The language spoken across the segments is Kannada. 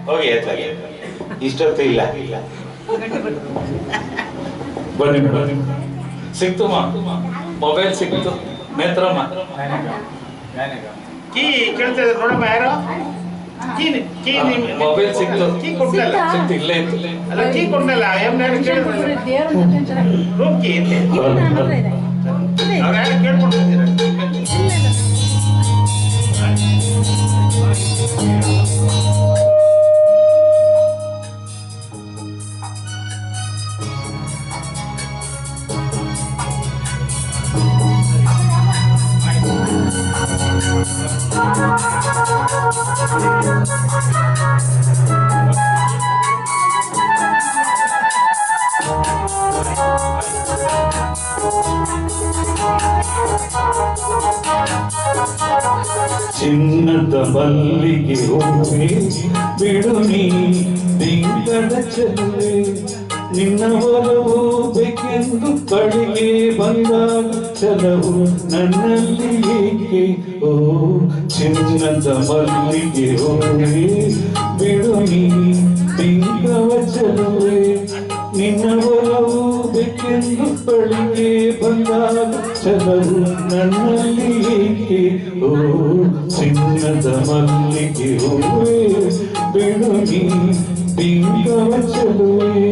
ಹೋಗಿ ಎತ್ತಾಗಿ ಇಷ್ಟೊತ್ತು ಇಲ್ಲ ಬನ್ನಿ ಬನ್ನಿ ಸಿಕ್ತು ಮೊಬೈಲ್ ಸಿಕ್ತು ನೇತ್ರಮ್ಮ ಕೀ ಕೇಳ್ತಿದ್ರೆ ನೋಡಮ್ಮ ಯಾರು ಮೊಬೈಲ್ ಸಿಕ್ತು ಕೀ ಕೊಟ್ಟಲ್ಲ ಸಿಕ್ತು ಇಲ್ಲೇ ಇತ್ತು ಅಲ್ಲ ಕೀ ಕೊಟ್ಟಲ್ಲ ರೂಮ್ ಕೀ ಇಲ್ಲಿ ಅವ್ರು ಯಾರು ಕೇಳ್ಕೊಂಡಿದ್ದೀರ ಚಿನ್ನದ ಮಲ್ಲಿಗೆ ಹೂವೆ ಬಿಡು ನೀ ಬಿಂಗದ ಚೆಲುವೆ ನಿನ್ನ ಒಲವು ಬೇಕೆಂದು ಬಳಿಗೆ ಬಂದಾಗ ಚಲವು ನನ್ನಲ್ಲಿ ಏಕೆ ಓ ಚಿನ್ನದ ಮಲ್ಲಿಗೆ ಹೂವೆ ಬಿಡು ನೀ ಬಿಂಗವ ಚೆಲುವೆ ನಿನ್ನ ಒಲವು ಬೇಕೆಂದು ಬಳಿಗೆ ಬಂದಾಗ ಚಲವು ನನ್ನಲ್ಲಿ ಏಕೆ ಓ ಚಿನ್ನದ ಮಲ್ಲಿಗೆ ಹೂವೆ ಬಿಡು ನೀ ಬಿಂಗವ ಚೆಲುವೆ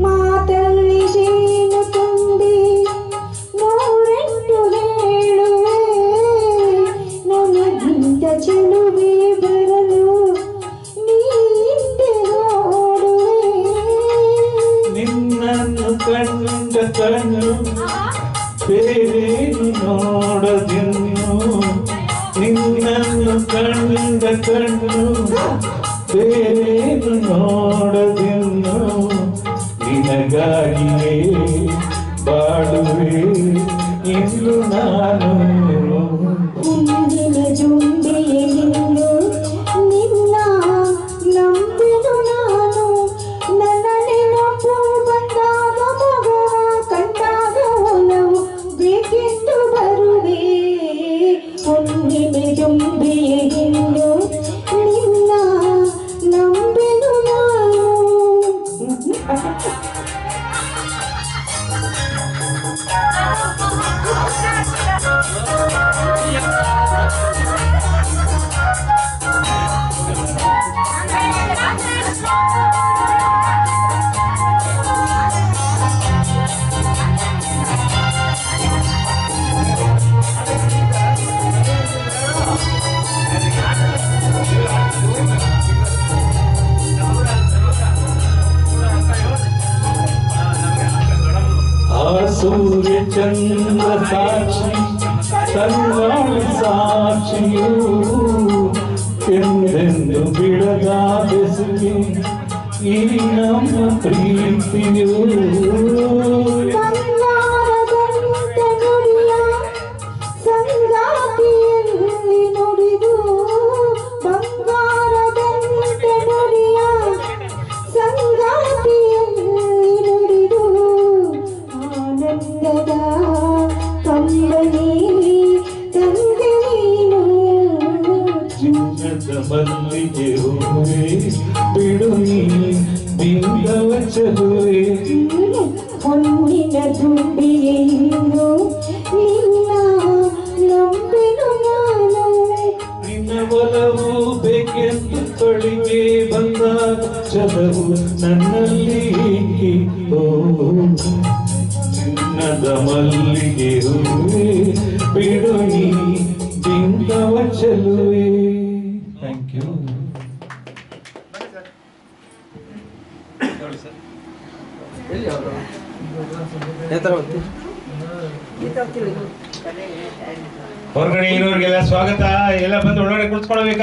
ಮಾತಲ್ಲಿ ಶೀನು ತುಂಬಿ ನೂರೆಂಟು ಹೇಳುವೆ ನನಗಿಂತ ಚೆಲುವೆ ಬರಲು ನೀಂತೆ ನೋಡುವೆ ನಿನ್ನನ್ನು ಕಂಡ ಕಣ್ಣು ಬೇರೇನು ನೋಡದಿನ್ನು ನಿನ್ನನ್ನು ಕಂಡ ಕಣ್ಣು ಬೇರೇನು ನೋಡದಿನ್ನು ನಿನಗಾಗಿಯೇ ಬಾಳುವೆ ಇನ್ನು ನಾನು ಹಿಂದಿನ ಜುಂಬಿಯೇ ನಿಲ್ಲು ನಿನ್ನ ನಂಬಿದು ನಾನು ನನ್ನ ನೆನಪು ಬಂದಾಗ ಮಗ ಕಂಡಾಗ ಒಲವು ಬೇಕೆಂದು ಬರುವೆ ಹುಣ್ಣಿಮೆ ಜುಂಬಿಯೇ ನಿಲ್ಲು ನಿನ್ನ ನಂಬಿದು ನಾನು ಸೂರ್ಯ ಚಂದ್ರ ಸಾಕ್ಷಿ ಸರ್ವಾಣಿ ಸಾಕ್ಷಿಯು ಎಂದೆಂದು ಬಿಡದ ಬೆಸುಗೆ ಈ ನಮ್ಮ ಪ್ರೀತಿಯು ಬಂಗಾರದಂತೆ ನುಡಿಯ ಸಂಗಾತಿಯಲ್ಲಿ ನುಡಿದು ಬಂಗಾರದಂತೆ ನುಡಿಯ ಸಂಗಾತಿಯಲ್ಲಿ ನುಡಿದು ಆನಂದದ ಕಂಬನಿ ತಂದೆ ನೀನು ಚಿನ್ನದ ಮಲ್ಲಿಗೆ ಹೂವೆ ಬಿಡು ನೀ ಬಿಂಗವ ಚೆಲುವೆ ಹೊನ್ನಿನ ದುಂಬಿಯೇ ಇಂದು ನಿನ್ನ ನಂಬಿದು ನಾನು ನಿನ್ನ ಒಲವು ಬೇಕೆಂದು ತೊಳಿಗೆ ಬಂದಾಗ ಚಲವು ನನ್ನಲ್ಲಿ ಏಕೆ ಓ ಚಿನ್ನದ ಮಲ್ಲಿಗೆ ಹೂವೆ ಬಿಡು ನೀ ಬಿಂಗವ ಚೆಲುವೆ. Thank you. ನೇತ್ರಾವತಿ ಹೊರಗಡೆ ಇರೋರಿಗೆಲ್ಲ ಸ್ವಾಗತ. ಎಲ್ಲ ಬಂದು ಒಳಗಡೆ ಕುಳಿತುಕೊಳ್ಬೇಕಾಗಿ